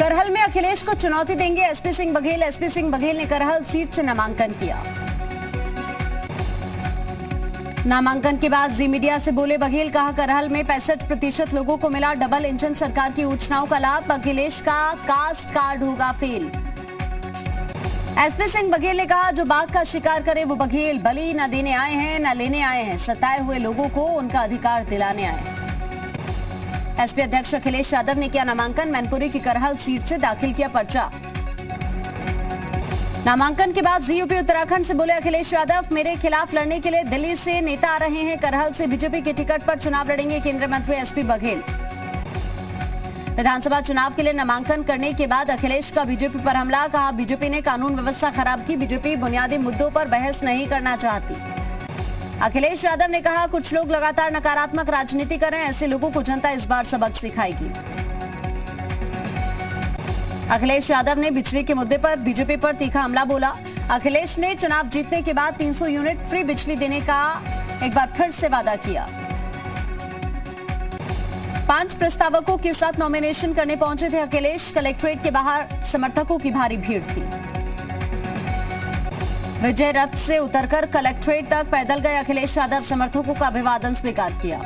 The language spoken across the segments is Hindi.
करहल में अखिलेश को चुनौती देंगे एसपी सिंह बघेल। एसपी सिंह बघेल ने करहल सीट से नामांकन किया। नामांकन के बाद जी मीडिया से बोले बघेल, कहा करहल में 65% लोगों को मिला डबल इंजन सरकार की योजनाओं का लाभ। अखिलेश का कास्ट कार्ड होगा फेल। एसपी सिंह बघेल ने कहा, जो बाघ का शिकार करे वो बघेल। बलि न देने आए हैं न लेने आए हैं, सताए हुए लोगों को उनका अधिकार दिलाने आए हैं। एसपी अध्यक्ष अखिलेश यादव ने किया नामांकन। मैनपुरी की करहल सीट से दाखिल किया पर्चा। नामांकन के बाद जीयूपी उत्तराखंड से बोले अखिलेश यादव, मेरे खिलाफ लड़ने के लिए दिल्ली से नेता आ रहे हैं। करहल से बीजेपी के टिकट पर चुनाव लड़ेंगे केंद्रीय मंत्री एसपी बघेल। विधानसभा चुनाव के लिए नामांकन करने के बाद अखिलेश का बीजेपी पर हमला। कहा, बीजेपी ने कानून व्यवस्था खराब की। बीजेपी बुनियादी मुद्दों पर बहस नहीं करना चाहती। अखिलेश यादव ने कहा, कुछ लोग लगातार नकारात्मक राजनीति कर रहे हैं, ऐसे लोगों को जनता इस बार सबक सिखाएगी। अखिलेश यादव ने बिजली के मुद्दे पर बीजेपी पर तीखा हमला बोला। अखिलेश ने चुनाव जीतने के बाद 300 यूनिट फ्री बिजली देने का एक बार फिर से वादा किया। 5 प्रस्तावकों के साथ नॉमिनेशन करने पहुंचे थे अखिलेश। कलेक्ट्रेट के बाहर समर्थकों की भारी भीड़ थी। विजय रथ से उतरकर कलेक्ट्रेट तक पैदल गए अखिलेश यादव। समर्थकों का अभिवादन स्वीकार किया।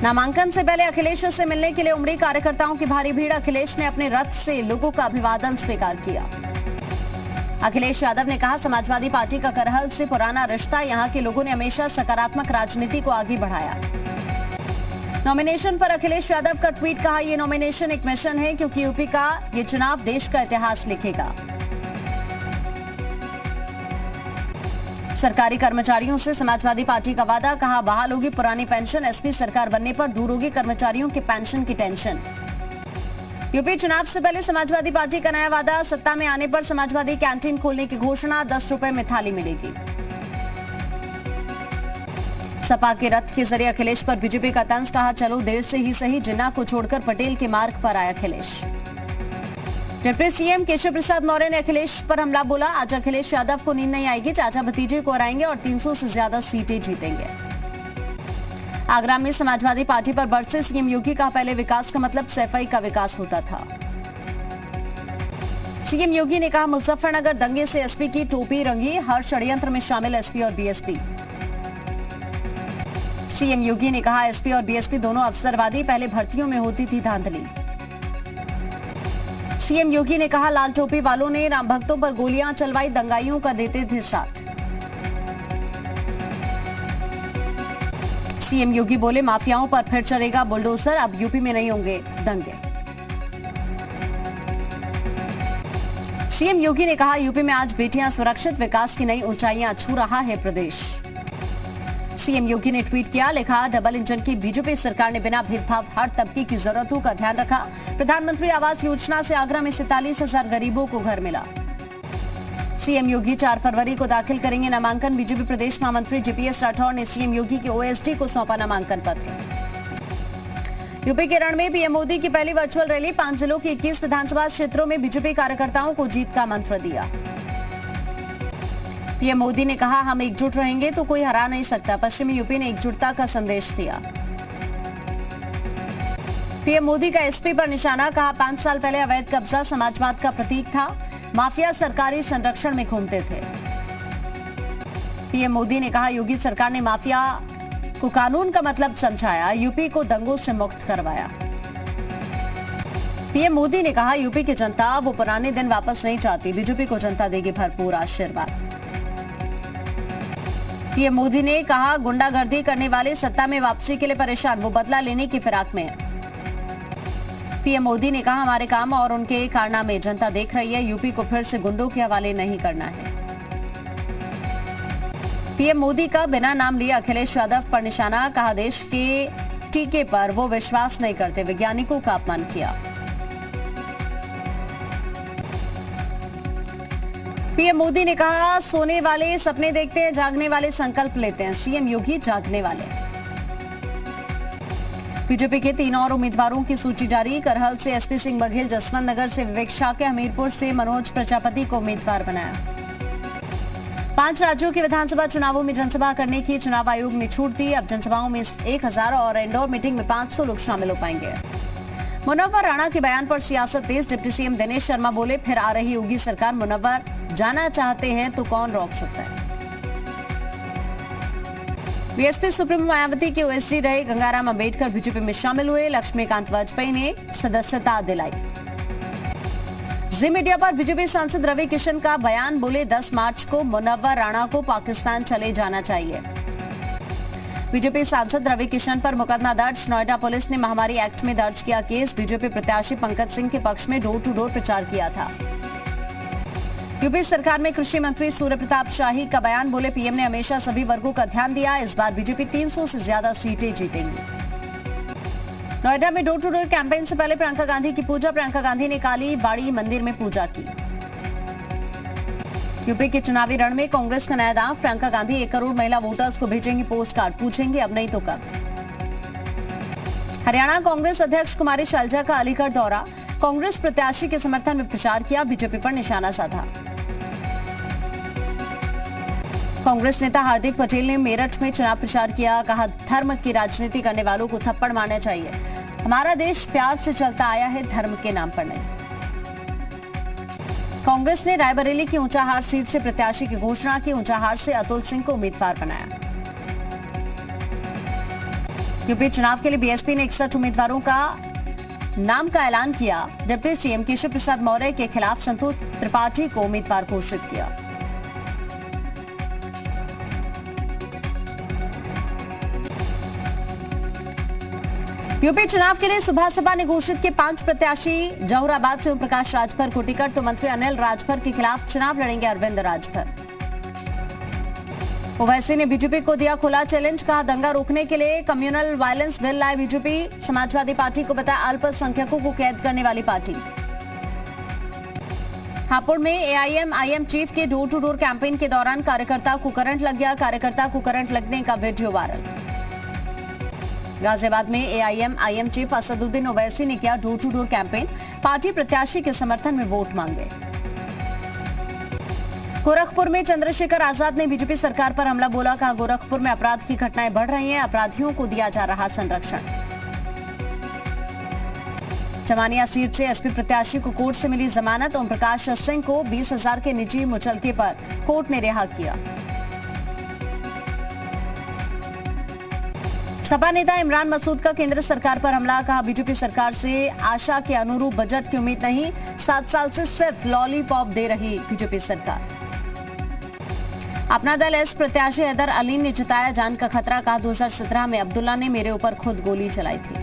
नामांकन से पहले अखिलेश से मिलने के लिए उमड़ी कार्यकर्ताओं की भारी भीड़। अखिलेश ने अपने रथ से लोगों का अभिवादन स्वीकार किया। अखिलेश यादव ने कहा, समाजवादी पार्टी का करहल से पुराना रिश्ता। यहां के लोगों ने हमेशा सकारात्मक राजनीति को आगे बढ़ाया। नॉमिनेशन पर अखिलेश यादव का ट्वीट, कहा, यह नॉमिनेशन एक मिशन है क्योंकि यूपी का ये चुनाव देश का इतिहास लिखेगा। सरकारी कर्मचारियों से समाजवादी पार्टी का वादा। कहा, बहाल होगी पुरानी पेंशन। एसपी सरकार बनने पर दूर होगी कर्मचारियों के पेंशन की टेंशन। यूपी चुनाव से पहले समाजवादी पार्टी का नया वादा। सत्ता में आने पर समाजवादी कैंटीन खोलने की घोषणा। 10 रुपए में थाली मिलेगी। सपा के रथ के जरिए अखिलेश पर बीजेपी का तंज। कहा, चलो देर से ही सही, जिन्ना को छोड़कर पटेल के मार्ग पर आया अखिलेश। डिप्टी सीएम केशव प्रसाद मौर्य ने अखिलेश पर हमला बोला। आज अखिलेश यादव को नींद नहीं आएगी। चाचा भतीजे को हराएंगे और 300 से ज्यादा सीटें जीतेंगे। आगरा में समाजवादी पार्टी पर बरसे सीएम योगी। का पहले विकास का मतलब सैफई का विकास होता था। सीएम योगी ने कहा, मुजफ्फरनगर दंगे से एसपी की टोपी रंगी। हर षड्यंत्र में शामिल एसपी और बीएसपी। सीएम योगी ने कहा, एसपी और बीएसपी दोनों अवसरवादी। पहले भर्तियों में होती थी धांधली। सीएम योगी ने कहा, लाल टोपी वालों ने राम भक्तों पर गोलियां चलवाई। दंगाइयों का देते थे साथ। सीएम योगी बोले, माफियाओं पर फिर चलेगा बुलडोजर। अब यूपी में नहीं होंगे दंगे। सीएम योगी ने कहा, यूपी में आज बेटियां सुरक्षित। विकास की नई ऊंचाइयां छू रहा है प्रदेश। सीएम योगी ने ट्वीट किया, लिखा, डबल इंजन की बीजेपी सरकार ने बिना भेदभाव हर तबके की जरूरतों का ध्यान रखा। प्रधानमंत्री आवास योजना से आगरा में 47,000 गरीबों को घर मिला। सीएम योगी 4 फरवरी को दाखिल करेंगे नामांकन। बीजेपी प्रदेश महामंत्री जीपीएस राठौर ने सीएम योगी के ओएसडी को सौंपा नामांकन पत्र। यूपी के रण में पीएम मोदी की पहली वर्चुअल रैली। 5 जिलों के 21 विधानसभा क्षेत्रों में बीजेपी कार्यकर्ताओं को जीत का मंत्र दिया। पीएम मोदी ने कहा, हम एकजुट रहेंगे तो कोई हरा नहीं सकता। पश्चिमी यूपी ने एकजुटता का संदेश दिया। पीएम मोदी का एसपी पर निशाना। कहा, 5 साल पहले अवैध कब्जा समाजवाद का प्रतीक था। माफिया सरकारी संरक्षण में घूमते थे। पीएम मोदी ने कहा, योगी सरकार ने माफिया को कानून का मतलब समझाया। यूपी को दंगों से मुक्त करवाया। पीएम मोदी ने कहा, यूपी की जनता वो पुराने दिन वापस नहीं चाहती। बीजेपी को जनता देगी भरपूर आशीर्वाद। पीएम मोदी ने कहा, गुंडागर्दी करने वाले सत्ता में वापसी के लिए परेशान। वो बदला लेने की फिराक में है। पीएम मोदी ने कहा, हमारे काम और उनके कारनामे जनता देख रही है। यूपी को फिर से गुंडों के हवाले नहीं करना है। पीएम मोदी का बिना नाम लिए अखिलेश यादव पर निशाना। कहा, देश के टीके पर वो विश्वास नहीं करते। वैज्ञानिकों का अपमान किया। पीएम मोदी ने कहा, सोने वाले सपने देखते हैं, जागने वाले संकल्प लेते हैं। सीएम योगी जागने वाले। बीजेपी के 3 और उम्मीदवारों की सूची जारी। करहल से एसपी सिंह बघेल, जसवंत नगर से विवेक शाक्य, हमीरपुर से मनोज प्रजापति को उम्मीदवार बनाया। 5 राज्यों के विधानसभा चुनावों में जनसभा करने की चुनाव आयोग ने छूट दी। अब जनसभाओं में 1000 और इंडोर मीटिंग में 500 लोग शामिल हो पाएंगे। मुनव्वर राणा के बयान पर सियासत तेज। डिप्टी सीएम दिनेश शर्मा बोले, फिर आ रही योगी सरकार, मुनव्वर जाना चाहते हैं तो कौन रोक सकता है। बीएसपी सुप्रीमो मायावती के ओएसडी रहे गंगाराम अंबेडकर बीजेपी में शामिल हुए। लक्ष्मीकांत वाजपेयी ने सदस्यता दिलाई। जी मीडिया पर बीजेपी सांसद रवि किशन का बयान, बोले 10 मार्च को मुनव्वर राणा को पाकिस्तान चले जाना चाहिए। बीजेपी सांसद रवि किशन पर मुकदमा दर्ज। नोएडा पुलिस ने महामारी एक्ट में दर्ज किया केस। बीजेपी प्रत्याशी पंकज सिंह के पक्ष में डोर टू डोर प्रचार किया था। यूपी सरकार में कृषि मंत्री सूर्य प्रताप शाही का बयान, बोले पीएम ने हमेशा सभी वर्गों का ध्यान दिया। इस बार बीजेपी 300 से ज्यादा सीटें जीतेंगी। नोएडा में डोर टू डोर कैंपेन से पहले प्रियंका गांधी की पूजा। प्रियंका गांधी ने काली बाड़ी मंदिर में पूजा की। यूपी के चुनावी रण में कांग्रेस का नया दांव। प्रियंका गांधी 1 करोड़ महिला वोटर्स को भेजेंगी पोस्ट कार्ड, पूछेंगे अब नहीं तो कब। हरियाणा कांग्रेस अध्यक्ष कुमारी शैलजा का अलीगढ़ दौरा। कांग्रेस प्रत्याशी के समर्थन में प्रचार किया, बीजेपी पर निशाना साधा। कांग्रेस नेता हार्दिक पटेल ने मेरठ में चुनाव प्रचार किया। कहा, धर्म की राजनीति करने वालों को थप्पड़ मारना चाहिए। हमारा देश प्यार से चलता आया है, धर्म के नाम पर नहीं। कांग्रेस ने रायबरेली की ऊंचाहार सीट से प्रत्याशी की घोषणा की। ऊंचाहार से अतुल सिंह को उम्मीदवार बनाया। यूपी चुनाव के लिए बीएसपी ने 61 उम्मीदवारों का नाम का ऐलान किया। डिप्टी सीएम केशव प्रसाद मौर्य के खिलाफ संतोष त्रिपाठी को उम्मीदवार घोषित किया। यूपी चुनाव के लिए सुबह सभा ने घोषित किए 5 प्रत्याशी। जहुराबाद से ओम प्रकाश राजभर को टिकट, तो मंत्री अनिल राजभर के खिलाफ चुनाव लड़ेंगे अरविंद राजभर। ओवैसी ने बीजेपी को दिया खुला चैलेंज। कहा, दंगा रोकने के लिए कम्युनल वायलेंस बिल लाए बीजेपी। समाजवादी पार्टी को बताया अल्पसंख्यकों को कैद करने वाली पार्टी। हापुड़ में एआईएम चीफ के डोर टू डोर कैंपेन के दौरान कार्यकर्ता को करंट लग गया। कार्यकर्ता को करंट लगने का वीडियो वायरल। गाजियाबाद में एआईएम चीफ असदुद्दीन ओवैसी ने किया door to door campaign. Party प्रत्याशी के समर्थन में वोट मांगे। गोरखपुर में चंद्रशेखर आजाद ने बीजेपी सरकार पर हमला बोला। कहा, गोरखपुर में अपराध की घटनाएं बढ़ रही हैं, अपराधियों को दिया जा रहा संरक्षण। चमानिया सीट से एसपी प्रत्याशी को कोर्ट से मिली जमानत। ओम प्रकाश सिंह को 20,000 के निजी मुचलके पर कोर्ट ने रिहा किया। सपा नेता इमरान मसूद का केंद्र सरकार पर हमला। कहा, बीजेपी सरकार से आशा के अनुरूप बजट की उम्मीद नहीं। 7 साल से सिर्फ लॉलीपॉप दे रही बीजेपी सरकार। अपना दल एस प्रत्याशी हैदर अली ने जताया जान का खतरा। कहा, 2017 में अब्दुल्ला ने मेरे ऊपर खुद गोली चलाई थी।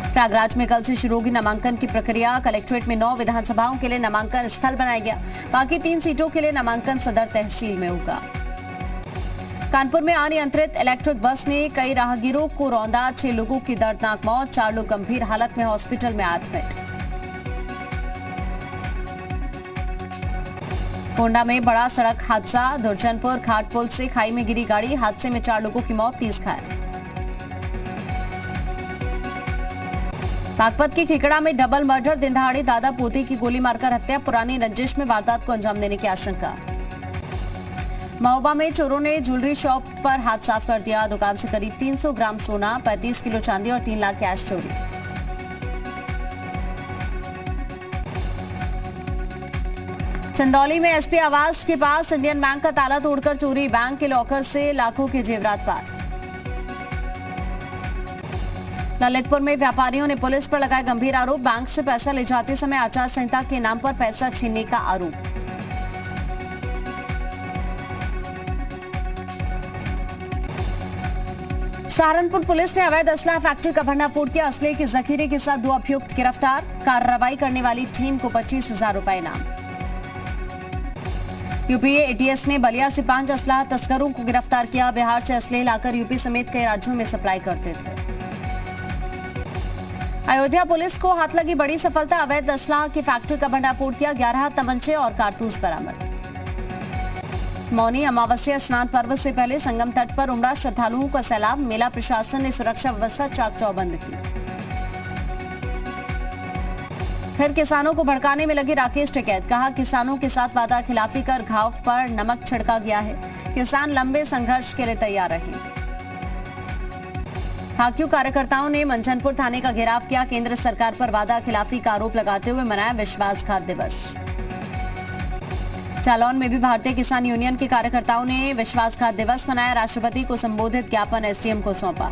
प्रयागराज में कल से शुरू होगी नामांकन की प्रक्रिया। कलेक्ट्रेट में 9 विधानसभाओं के लिए नामांकन स्थल बनाया गया। बाकी 3 सीटों के लिए नामांकन सदर तहसील में होगा। कानपुर में अनियंत्रित इलेक्ट्रिक बस ने कई राहगीरों को रौंदा। 6 लोगों की दर्दनाक मौत, 4 लोग गंभीर हालत में हॉस्पिटल में एडमिट। कोंडा में बड़ा सड़क हादसा। दुर्जनपुर घाट पुल से खाई में गिरी गाड़ी। हादसे में 4 लोगों की मौत, 30 घायल। बागपत के खिकड़ा में डबल मर्डर। दिन दहाड़े दादा पोती की गोली मारकर हत्या। पुरानी रंजिश में वारदात को अंजाम देने की आशंका। महोबा में चोरों ने ज्वेलरी शॉप पर हाथ साफ कर दिया। दुकान से करीब 300 ग्राम सोना, 35 किलो चांदी और 3 लाख कैश चोरी। चंदौली में एसपी आवास के पास इंडियन बैंक का ताला तोड़कर चोरी। बैंक के लॉकर से लाखों के जेवरात पार। ललितपुर में व्यापारियों ने पुलिस पर लगाए गंभीर आरोप। बैंक से पैसा ले जाते समय आचार संहिता के नाम पर पैसा छीनने का आरोप। सहारनपुर पुलिस ने अवैध असला फैक्ट्री का भंडाफोड़ किया। असले के जखीरे के साथ 2 अभियुक्त गिरफ्तार। कार्रवाई करने वाली टीम को 25,000 रुपए इनाम। यूपी एटीएस ने बलिया से 5 असला तस्करों को गिरफ्तार किया। बिहार से असले लाकर यूपी समेत कई राज्यों में सप्लाई करते थे। अयोध्या पुलिस को हाथ लगी बड़ी सफलता। अवैध असला की फैक्ट्री का भंडाफोड़ किया। 11 तमंचे और कारतूस बरामद। मौनी अमावस्या स्नान पर्व से पहले संगम तट पर उमड़ा श्रद्धालुओं का सैलाब। मेला प्रशासन ने सुरक्षा व्यवस्था चाक चौबंद की। फिर किसानों को भड़काने में लगे राकेश टिकैत। कहा, किसानों के साथ वादा खिलाफी कर घाव पर नमक छिड़का गया है। किसान लंबे संघर्ष के लिए तैयार रहे। भाकियू कार्यकर्ताओं ने मंचनपुर थाने का घेराव किया। केंद्र सरकार पर वादा खिलाफी का आरोप लगाते हुए मनाया विश्वासघात दिवस। जालौन में भी भारतीय किसान यूनियन के कार्यकर्ताओं ने विश्वासघात दिवस मनाया। राष्ट्रपति को संबोधित ज्ञापन एसडीएम को सौंपा।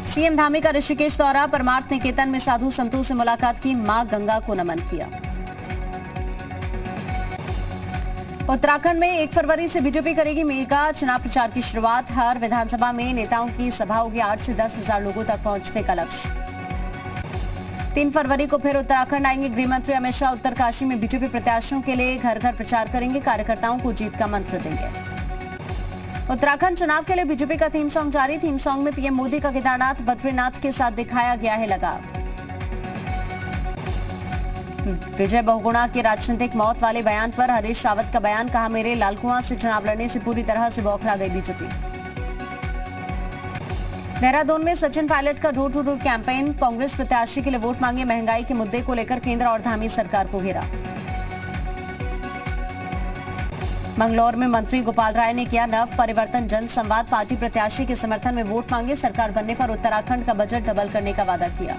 सीएम धामी का ऋषिकेश दौरा। परमार्थ निकेतन में साधु संतों से मुलाकात की। मां गंगा को नमन किया। उत्तराखंड में 1 फरवरी से बीजेपी करेगी मेगा चुनाव प्रचार की शुरुआत। हर विधानसभा में नेताओं की सभा होगी। 8 से 10 हजार लोगों तक पहुंचने का लक्ष्य। 3 फरवरी को फिर उत्तराखंड आएंगे गृह मंत्री अमित शाह। उत्तरकाशी में बीजेपी प्रत्याशियों के लिए घर घर प्रचार करेंगे। कार्यकर्ताओं को जीत का मंत्र देंगे। उत्तराखंड चुनाव के लिए बीजेपी का थीम सॉन्ग जारी। थीम सॉन्ग में पीएम मोदी का केदारनाथ बद्रीनाथ के साथ दिखाया गया है लगाव। विजय बहुगुणा के राजनीतिक मौत वाले बयान पर हरीश रावत का बयान। कहा, मेरे लालकुआं से चुनाव लड़ने से पूरी तरह से बौखला गई बीजेपी। देहरादून में सचिन पायलट का door to door campaign. Congress प्रत्याशी के लिए वोट मांगे। महंगाई के मुद्दे को लेकर केंद्र और धामी सरकार को घेरा। मंगलौर में मंत्री गोपाल राय ने किया नव परिवर्तन जन संवाद। पार्टी प्रत्याशी के समर्थन में वोट मांगे। सरकार बनने पर उत्तराखंड का बजट डबल करने का वादा किया।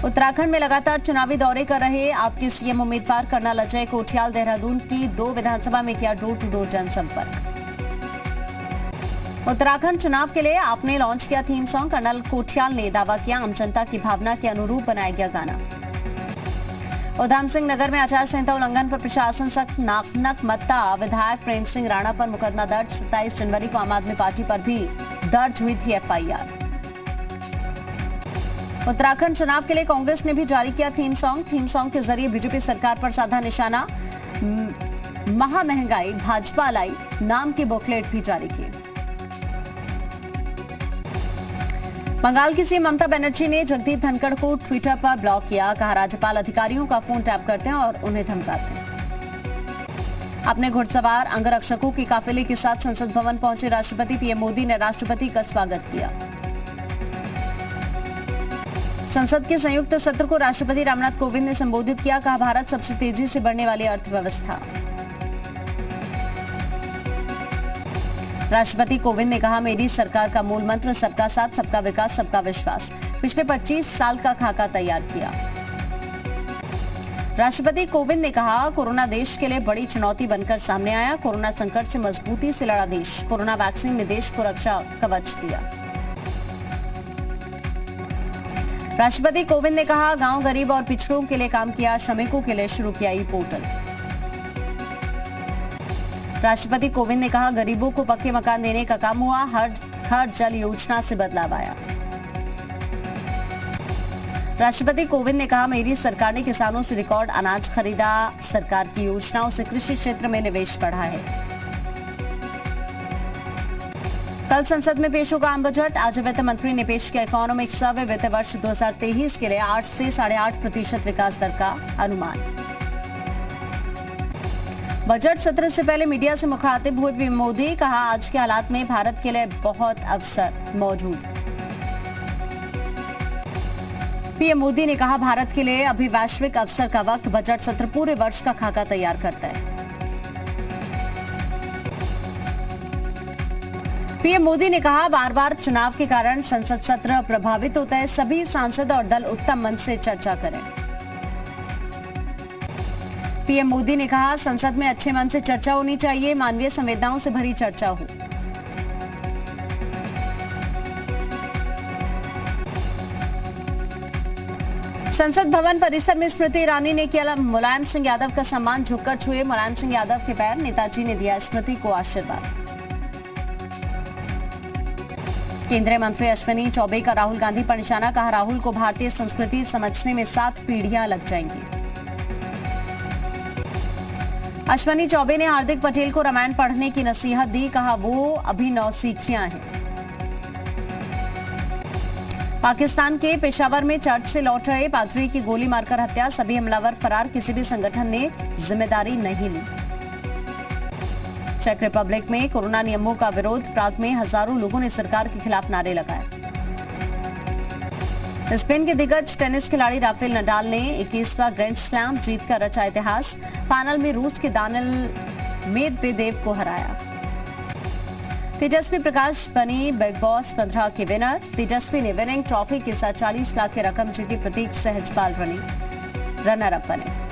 उत्तराखंड में लगातार चुनावी दौरे कर रहे आपके सीएम उम्मीदवार कर्नल अजय कोठियाल देहरादून की 2 विधानसभा में किया डोर टू डोर जनसंपर्क। उत्तराखंड चुनाव के लिए आपने लॉन्च किया थीम सॉन्ग। कर्नल कोठियाल ने दावा किया, आम जनता की भावना के अनुरूप बनाया गया गाना। उधम सिंह नगर में आचार संहिता उल्लंघन पर प्रशासन सख्त। नाक मत्ता विधायक प्रेम सिंह राणा पर मुकदमा दर्ज। 27 जनवरी को आम आदमी पार्टी पर भी दर्ज हुई थी एफआईआर। उत्तराखंड चुनाव के लिए कांग्रेस ने भी जारी किया थीम सॉन्ग। थीम सॉन्ग के जरिए बीजेपी सरकार पर साधा निशाना। महा महंगाई भाजपा लाई नाम की बुकलेट भी जारी की। बंगाल की सीएम ममता बनर्जी ने जगदीप धनखड़ को ट्विटर पर ब्लॉक किया। कहा, राज्यपाल अधिकारियों का फोन टैप करते हैं और उन्हें धमकाते हैं। अपने घुड़सवार अंगरक्षकों के काफिले के साथ संसद भवन पहुंचे राष्ट्रपति। पीएम मोदी ने राष्ट्रपति का स्वागत किया। संसद के संयुक्त सत्र को राष्ट्रपति रामनाथ कोविंद ने संबोधित किया। कहा, भारत सबसे तेजी से बढ़ने वाली अर्थव्यवस्था। राष्ट्रपति कोविंद ने कहा, मेरी सरकार का मूल मंत्र सबका साथ, सबका विकास, सबका विश्वास। पिछले 25 साल का खाका तैयार किया। राष्ट्रपति कोविंद ने कहा, कोरोना देश के लिए बड़ी चुनौती बनकर सामने आया। कोरोना संकट से मजबूती से लड़ा देश। कोरोना वैक्सीन ने देश को रक्षा कवच दिया। राष्ट्रपति कोविंद ने कहा, गांव गरीब और पिछड़ों के लिए काम किया। श्रमिकों के लिए शुरू किया ई पोर्टल। राष्ट्रपति कोविंद ने कहा, गरीबों को पक्के मकान देने का काम हुआ। हर घर जल योजना से बदलाव आया। राष्ट्रपति कोविंद ने कहा, मेरी सरकार ने किसानों से रिकॉर्ड अनाज खरीदा। सरकार की योजनाओं से कृषि क्षेत्र में निवेश बढ़ा है। कल संसद में पेश होगा आम बजट। आज वित्त मंत्री ने पेश किया इकोनॉमिक सर्वे। वित्त वर्ष 2023 के लिए 8 से 8.5% विकास दर का अनुमान। बजट सत्र से पहले मीडिया से मुखातिब हुए पीएम मोदी। कहा, आज के हालात में भारत के लिए बहुत अवसर मौजूद। पीएम मोदी ने कहा, भारत के लिए अभी वैश्विक अवसर का वक्त। बजट सत्र पूरे वर्ष का खाका तैयार करता है। पीएम मोदी ने कहा, बार बार चुनाव के कारण संसद सत्र प्रभावित होता है। सभी सांसद और दल उत्तम मन से चर्चा करें। पीएम मोदी ने कहा, संसद में अच्छे मन से चर्चा होनी चाहिए। मानवीय संवेदनाओं से भरी चर्चा हो। संसद भवन परिसर में स्मृति ईरानी ने किया मुलायम सिंह यादव का सम्मान। झुककर छुए मुलायम सिंह यादव के पैर। नेताजी ने दिया स्मृति को आशीर्वाद। केंद्रीय मंत्री अश्विनी चौबे का राहुल गांधी पर निशाना। कहा, राहुल को भारतीय संस्कृति समझने में 7 पीढ़ियां लग जाएंगी। अश्विनी चौबे ने हार्दिक पटेल को रामायण पढ़ने की नसीहत दी। कहा, वो अभी नौसिखियां हैं। पाकिस्तान के पेशावर में चर्च से लौट रहे पादरी की गोली मारकर हत्या। सभी हमलावर फरार। किसी भी संगठन ने जिम्मेदारी नहीं ली। चेक रिपब्लिक में कोरोना नियमों का विरोध। प्राग में हजारों लोगों ने सरकार के खिलाफ नारे लगाए। स्पेन के दिग्गज टेनिस खिलाड़ी राफेल नडाल ने 21वां ग्रैंड स्लैम जीतकर रचा इतिहास। फाइनल में रूस के दानिल मेदवेदेव को हराया। तेजस्वी प्रकाश बने बिग बॉस 15 के विनर। तेजस्वी ने विनिंग ट्रॉफी के साथ 40 लाख की रकम जीती। प्रतीक सहजपाल रनर अप बने।